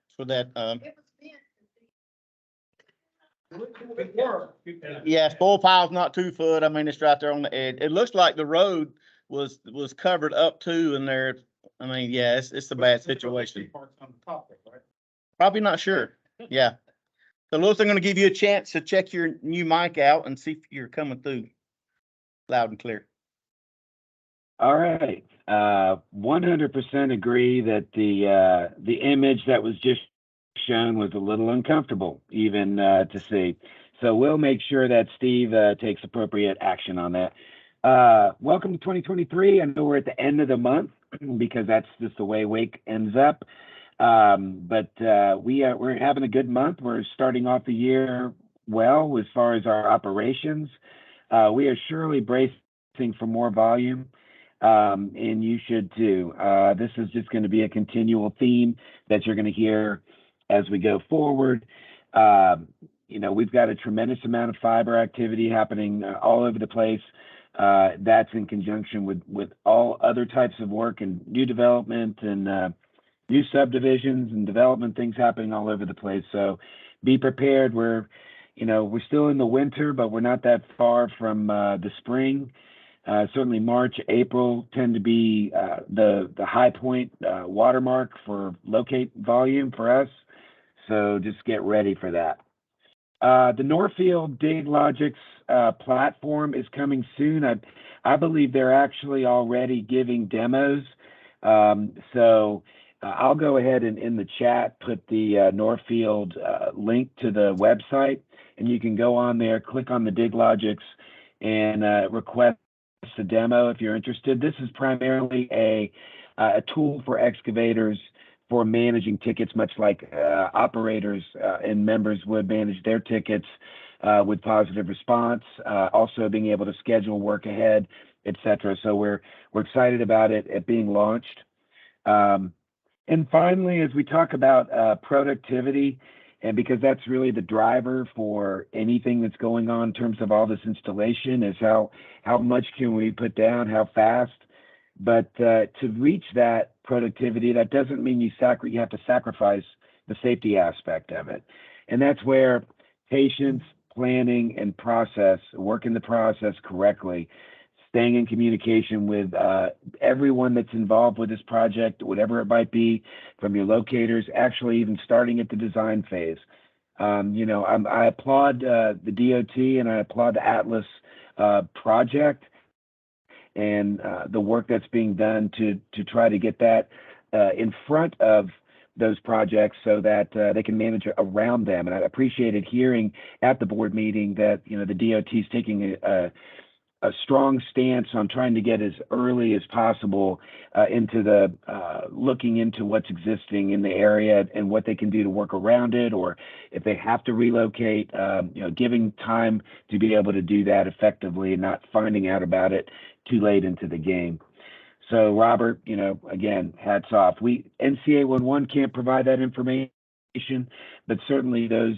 It worked. yeah, spoil pile's not 2 foot. I mean, it's right there on the edge. It looks like the road was covered up too in there. I mean, yeah, it's a bad situation. Probably not sure. Yeah. So Lewis, I'm gonna give you a chance to check your new mic out and see if you're coming through loud and clear. All right. 100% agree that the image that was just shown was a little uncomfortable even to see. So we'll make sure that Steve takes appropriate action on that. Welcome to 2023. I know we're at the end of the month because that's just the way Wake ends up. But we're having a good month. We're starting off the year well as far as our operations. We are surely bracing for more volume. And you should too. This is just going to be a continual theme that you're going to hear as we go forward. We've got a tremendous amount of fiber activity happening all over the place. That's in conjunction with all other types of work and new development and new subdivisions and development things happening all over the place. So be prepared. We're still in the winter, but we're not that far from the spring. Certainly March, April tend to be the high point watermark for locate volume for us. So just get ready for that. The Northfield DigLogix platform is coming soon. I believe they're actually already giving demos. So I'll go ahead and in the chat put the Northfield link to the website, and you can go on there, click on the DigLogix, and request a demo if you're interested. This is primarily a tool for excavators for managing tickets, much like operators and members would manage their tickets with positive response, also being able to schedule work ahead, etc. So we're excited about it being launched. And finally, as we talk about productivity, and because that's really the driver for anything that's going on in terms of all this installation, is how much can we put down, how fast. But to reach that productivity, that doesn't mean you have to sacrifice the safety aspect of it. And that's where patience, planning, and process, working the process correctly, staying in communication with everyone that's involved with this project, whatever it might be, from your locators, actually even starting at the design phase. I applaud the DOT and I applaud the Atlas project and the work that's being done to try to get that in front of those projects so that they can manage around them. And I appreciated hearing at the board meeting that, the DOT is taking a strong stance on trying to get as early as possible into the looking into what's existing in the area and what they can do to work around it, or if they have to relocate, giving time to be able to do that effectively and not finding out about it too late into the game. So Robert, again, hats off. NCA 11 can't provide that information, but certainly those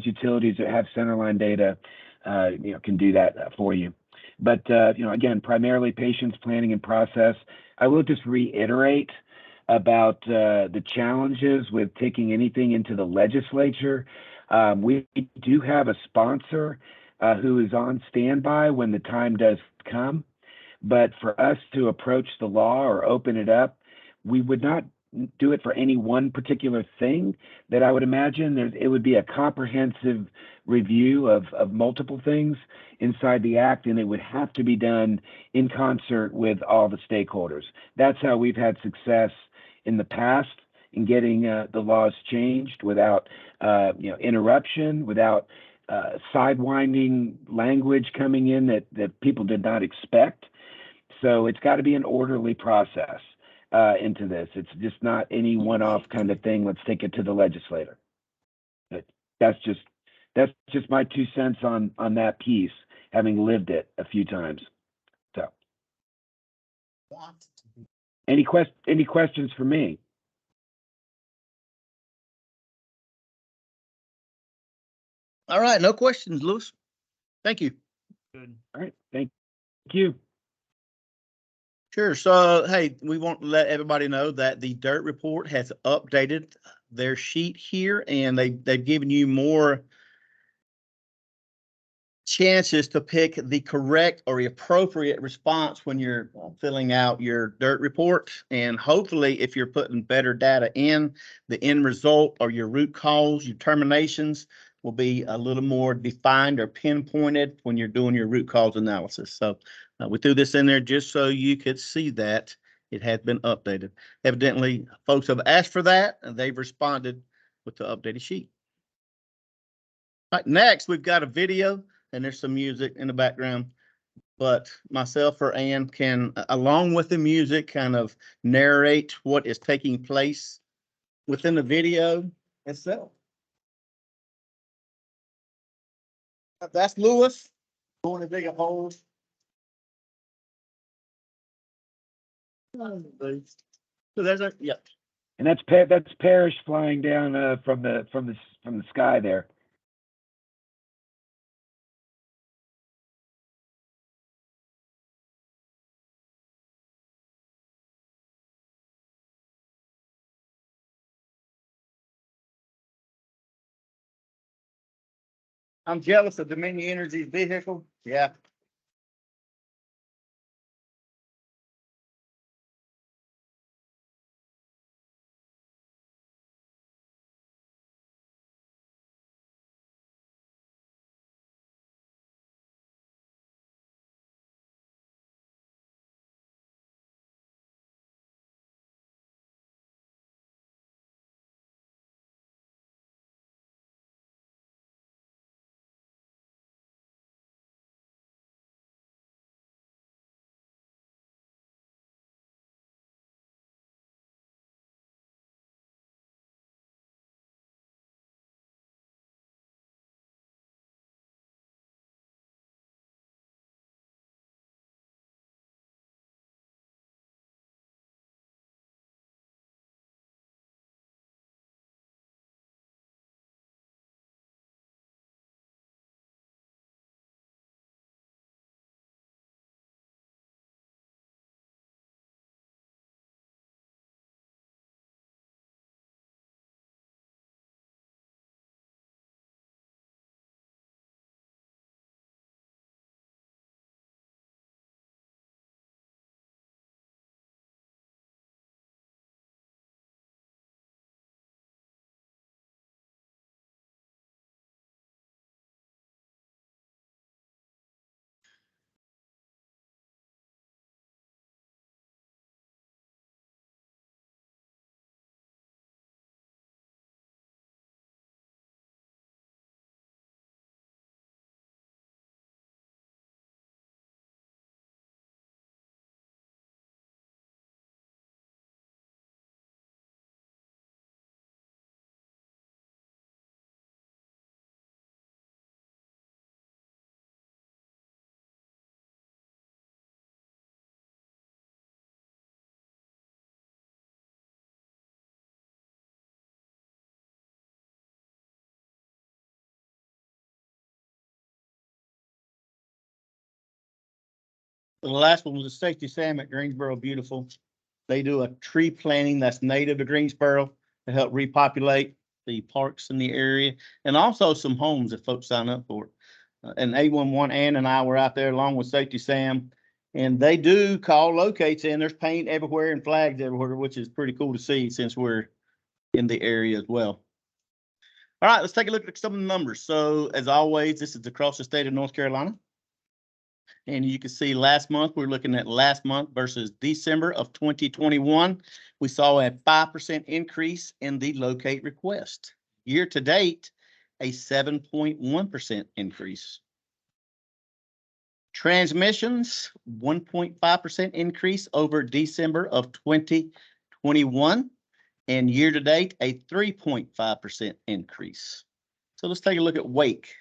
utilities that have centerline data can do that for you. But, again, primarily patience, planning, and process. I will just reiterate about the challenges with taking anything into the legislature. We do have a sponsor who is on standby when the time does come. But for us to approach the law or open it up, we would not do it for any one particular thing. That I would imagine it would be a comprehensive review of multiple things inside the act, and it would have to be done in concert with all the stakeholders. That's how we've had success in the past in getting the laws changed without interruption, without sidewinding language coming in that people did not expect. So it's got to be an orderly process into this. It's just not any one-off kind of thing. Let's take it to the legislator. But that's just my 2 cents on that piece, having lived it a few times. So, any questions for me? All right, no questions, Lewis. Thank you. Good. All right, thank you. Sure. So, hey, we want to let everybody know that the Dirt Report has updated their sheet here, and they've given you more chances to pick the correct or the appropriate response when you're filling out your dirt report. And hopefully, if you're putting better data in, the end result or your root cause, your terminations will be a little more defined or pinpointed when you're doing your root cause analysis. So we threw this in there just so you could see that it had been updated. Evidently, folks have asked for that, and they've responded with the updated sheet. All right, next, we've got a video, and there's some music in the background, but myself or Ann can, along with the music, kind of narrate what is taking place within the video itself. That's Lewis going to dig a hole. So there's a, yeah. And that's Parrish flying down from the sky there. I'm jealous of Dominion Energy's vehicle. Yeah. The last one was the Safety Sam at Greensboro Beautiful. They do a tree planting that's native to Greensboro to help repopulate the parks in the area and also some homes if folks sign up for it. And 811 Ann and I were out there along with Safety Sam, and they do call locates in. There's paint everywhere and flags everywhere, which is pretty cool to see since we're in the area as well. All right, let's take a look at some of the numbers. So as always, this is across the state of North Carolina. And you can see last month, we're looking at last month versus December of 2021. We saw a 5% increase in the locate request. Year to date, a 7.1% increase. Transmissions, 1.5% increase over December of 2021. And year to date, a 3.5% increase. So let's take a look at wake.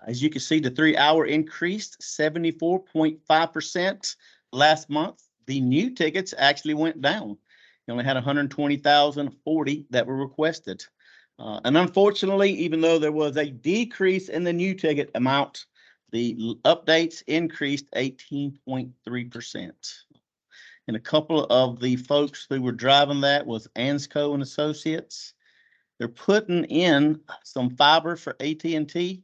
As you can see, the 3-hour increased 74.5% last month. The new tickets actually went down. You only had 120,040 that were requested. And unfortunately, even though there was a decrease in the new ticket amount, the updates increased 18.3%. And a couple of the folks who were driving that was Ansco and Associates. They're putting in some fiber for AT&T.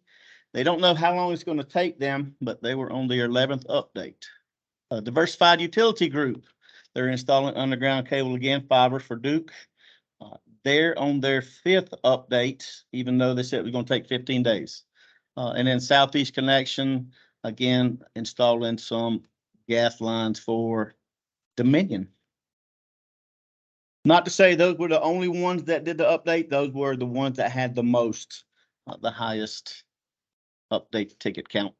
They don't know how long it's going to take them, but they were on their 11th update. Diversified Utility Group, they're installing underground cable again, fiber for Duke. They're on their 5th update, even though they said it was going to take 15 days. And then Southeast Connection, again, installing some gas lines for Dominion. Not to say those were the only ones that did the update. Those were the ones that had the most, the highest update ticket count.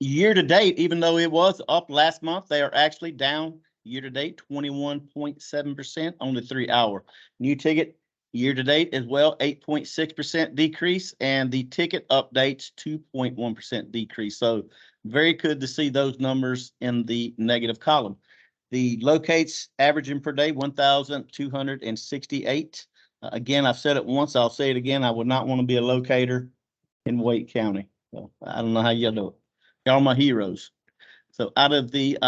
Year to date, even though it was up last month, they are actually down year to date 21.7% on the 3-hour. New ticket year to date as well, 8.6% decrease, and the ticket updates 2.1% decrease. So very good to see those numbers in the negative column. The locates averaging per day 1,268. Again, I've said it once, I'll say it again. I would not want to be a locator in Wake County. So I don't know how y'all do it. Y'all are my heroes. So out of the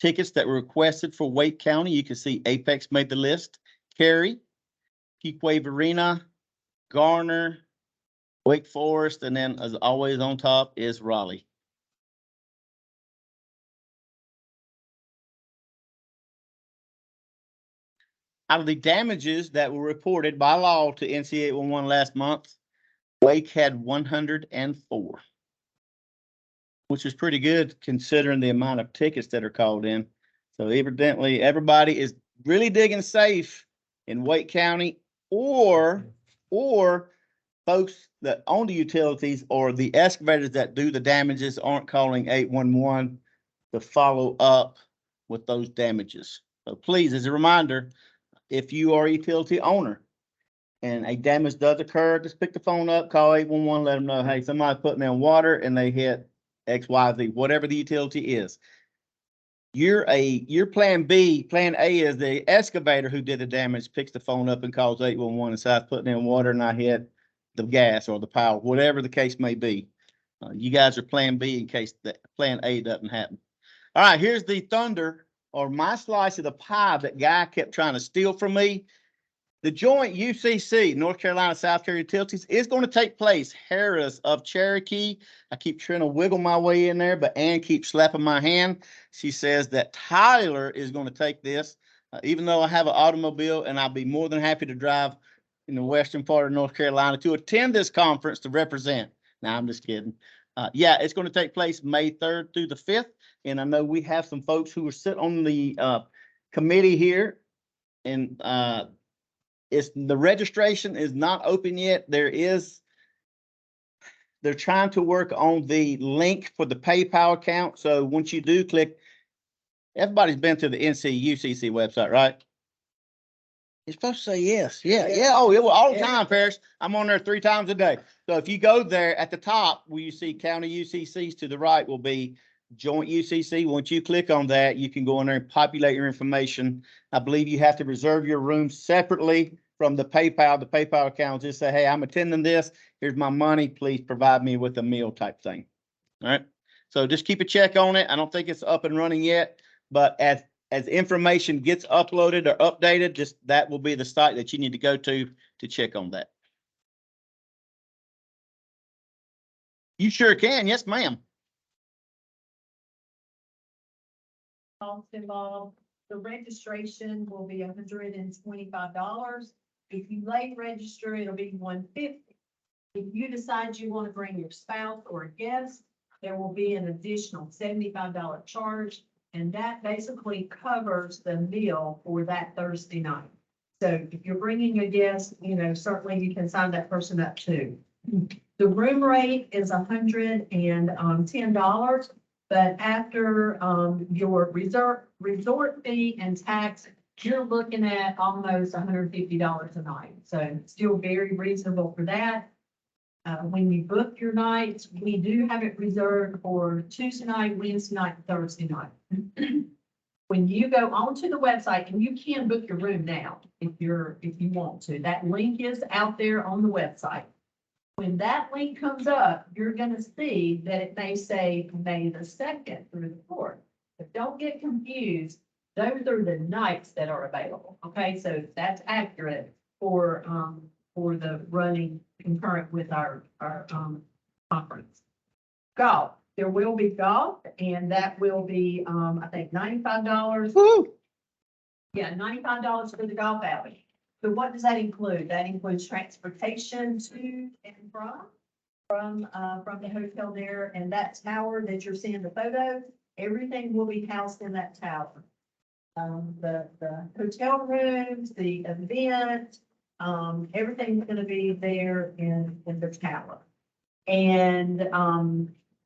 tickets that were requested for Wake County, you can see Apex made the list. Cary, Peakway Arena, Garner, Wake Forest, and then as always on top is Raleigh. Out of the damages that were reported by law to NC 811 last month, Wake had 104, which is pretty good considering the amount of tickets that are called in. So evidently everybody is really digging safe in Wake County, or folks that own the utilities or the excavators that do the damages aren't calling 811 to follow up with those damages. So please, as a reminder, if you are a utility owner and a damage does occur, just pick the phone up, call 811, let them know, hey, somebody put me on water and they hit X, Y, Z, whatever the utility is. Your plan B, plan A is the excavator who did the damage picks the phone up and calls 811 and says, putting in water and I hit the gas or the power, whatever the case may be. You guys are plan B in case that plan A doesn't happen. All right, here's the thunder or my slice of the pie that guy kept trying to steal from me. The joint UCC, North Carolina South Carolina Utilities, is going to take place. Harris of Cherokee. I keep trying to wiggle my way in there, but Ann keeps slapping my hand. She says that Tyler is going to take this, even though I have an automobile, and I'll be more than happy to drive in the western part of North Carolina to attend this conference to represent. Now, I'm just kidding. Yeah, it's going to take place May 3rd through the 5th. And I know we have some folks who are sitting on the committee here, and the registration is not open yet. They're trying to work on the link for the PayPal account. So once you do click, everybody's been to the NCUCC website, right? You're supposed to say yes. Yeah. Oh, yeah. Well, all the time, Paris. I'm on there 3 times a day. So if you go there at the top where you see county UCCs, to the right will be joint UCC. Once you click on that, you can go in there and populate your information. I believe you have to reserve your room separately from the PayPal account. Just say, hey, I'm attending this. Here's my money. Please provide me with a meal type thing. All right. So just keep a check on it. I don't think it's up and running yet, but as information gets uploaded or updated, just that will be the site that you need to go to check on that. You sure can. Yes, ma'am. Cost involved, the registration will be $125. If you late register, it'll be $150. If you decide you want to bring your spouse or a guest, there will be an additional $75 charge. And that basically covers the meal for that Thursday night. So if you're bringing a guest, certainly you can sign that person up too. The room rate is $110, but after your resort fee and tax, you're looking at almost $150 a night. So still very reasonable for that. When you book your nights, we do have it reserved for Tuesday night, Wednesday night, and Thursday night. When you go onto the website, and you can book your room now if you want to, that link is out there on the website. When that link comes up, you're gonna see that it may say May the 2nd through the 4th. But don't get confused. Those are the nights that are available. Okay, so that's accurate for the running concurrent with our conference. Golf, there will be golf, and that will be, I think $95. Woo! Yeah, $95 for the golf outing. So what does that include? That includes transportation to and from the hotel there, and that tower that you're seeing the photo, everything will be housed in that tower. The hotel rooms, the event, everything's gonna be there in the tower. And,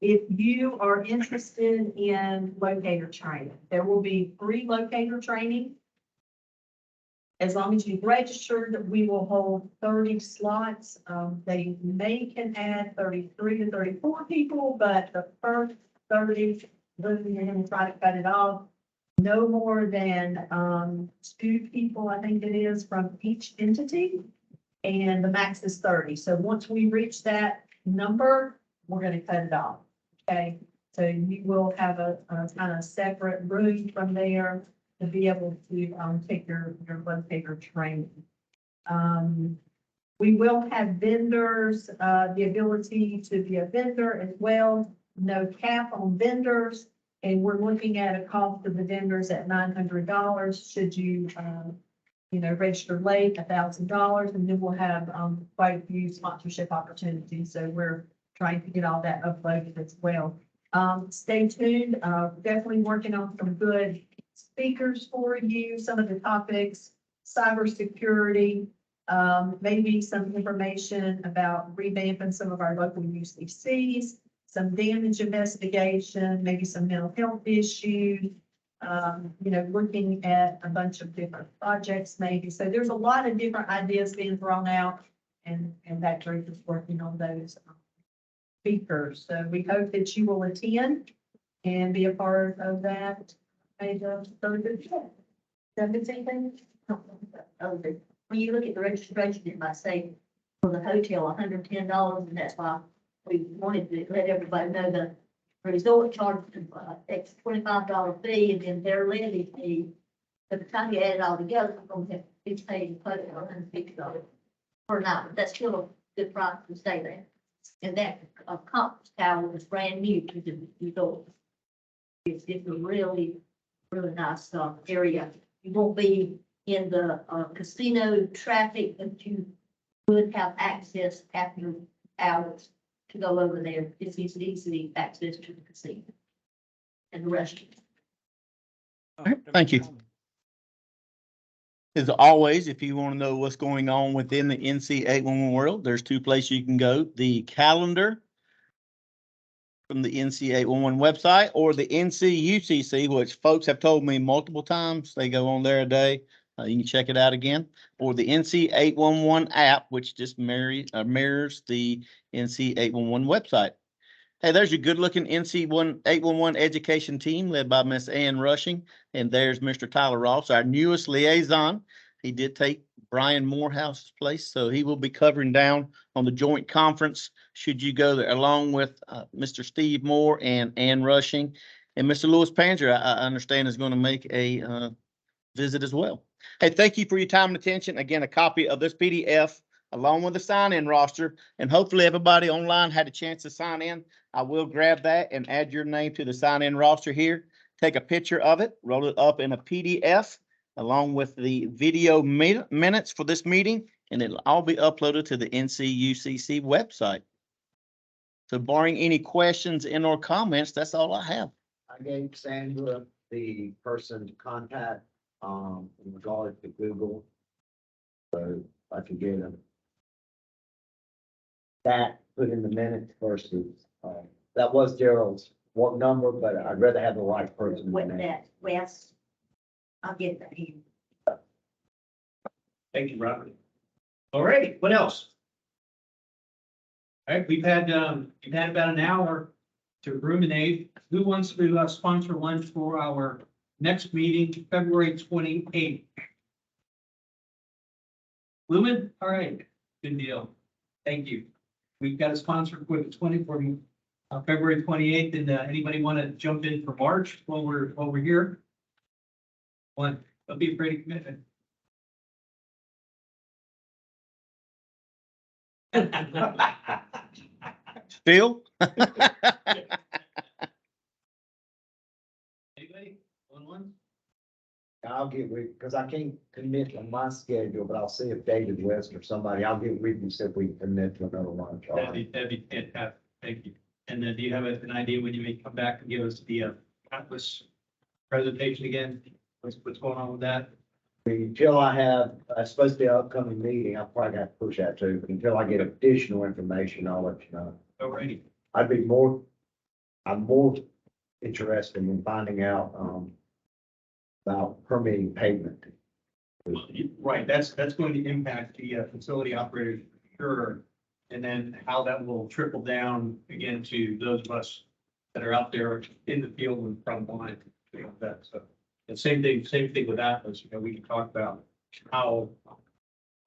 if you are interested in locator training, there will be free locator training. As long as you've registered, we will hold 30 slots. They can add 33 to 34 people, but the first 30, you're gonna try to cut it off. No more than 2 people, I think it is, from each entity, and the max is 30. So once we reach that number, we're gonna cut it off, okay? So you will have a kind of separate room from there to be able to take your locator training. We will have vendors, the ability to be a vendor as well, no cap on vendors. And we're looking at a cost of the vendors at $900. Should you, register late, $1,000, and then we'll have quite a few sponsorship opportunities. So we're trying to get all that uploaded as well. Stay tuned. Definitely working on some good speakers for you. Some of the topics, cybersecurity, maybe some information about revamping some of our local UCCs. Some damage investigation, maybe some mental health issues, looking at a bunch of different projects maybe. So there's a lot of different ideas being thrown out, and that group is working on those speakers. So we hope that you will attend and be a part of that. Made a very good job. Anything? When you look at the registration, it might say for the hotel, $110, and that's why we wanted to let everybody know the resort charges X $25 fee, and then their levy fee. By the time you add it all together, we're gonna have to be paid $150 per night. But that's still a good price to stay there. And that conference tower is brand new to the resort. It's a really, really nice area. You won't be in the casino traffic, but you would have access after hours to go over there. It's easy access to the casino and the restaurant. All right, thank you. As always, if you want to know what's going on within the NC 811 world, there's 2 places you can go. The calendar from the NC 811 website, or the NCUCC, which folks have told me multiple times. They go on there a day. You can check it out again, or the NC 811 app, which just mirrors the NC 811 website. Hey, there's your good-looking NC 811 education team led by Miss Ann Rushing, and there's Mr. Tyler Ross, our newest liaison. He did take Brian Morehouse's place. So he will be covering down on the joint conference, should you go there, along with Mr. Steve Moore and Ann Rushing. And Mr. Louis Panger, I understand, is going to make a visit as well. Hey, thank you for your time and attention. Again, a copy of this PDF along with the sign-in roster, and hopefully everybody online had a chance to sign in. I will grab that and add your name to the sign-in roster here. Take a picture of it, roll it up in a PDF along with the video minutes for this meeting, and it'll all be uploaded to the NCUCC website. So barring any questions and or comments, that's all I have. I gave Sandra the person to contact, in regard to Google. So I could get them. That put in the minutes versus, that was Gerald's work number, but I'd rather have the right person. With than that, Wes, I'll get that here. Thank you, Robert. All right, what else? All right, we've had about an hour to ruminate. Who wants to sponsor lunch for our next meeting, February 28th? Lumen? All right, good deal. Thank you. We've got a sponsor for the February 28th, and anybody want to jump in for March while we're here? One, don't be afraid of commitment. Phil? Anybody? One? I'll get with, because I can't commit on my schedule, but I'll see if David West or somebody, I'll get with you, see if we can commit to another lunch. All right. That'd be fantastic. Thank you. And then do you have an idea when you may come back and give us the Atlas presentation again? What's going on with that? Until I have, it's supposed to be an upcoming meeting, I'll probably have to push that too, but until I get additional information, I'll let you know. Alrighty. I'm more interested in finding out, about permitting pavement. Right, that's going to impact the facility operators, for sure. And then how that will trickle down again to those of us that are out there in the field and front line. That, so, and same thing with Atlas, we can talk about how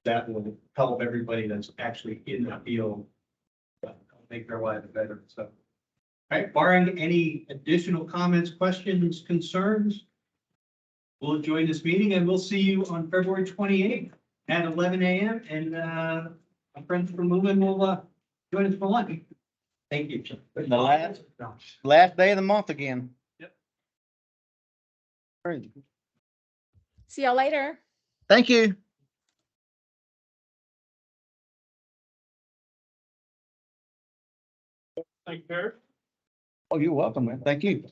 that will help everybody that's actually in the field make their lives better. So, all right, barring any additional comments, questions, concerns, we'll join this meeting and we'll see you on February 28th at 11 a.m. And my friends from Lumen will join us for lunch. Thank you. The last day of the month again. Yep. Great. See y'all later. Thank you. Thank you, Barry. Oh, you're welcome, man. Thank you.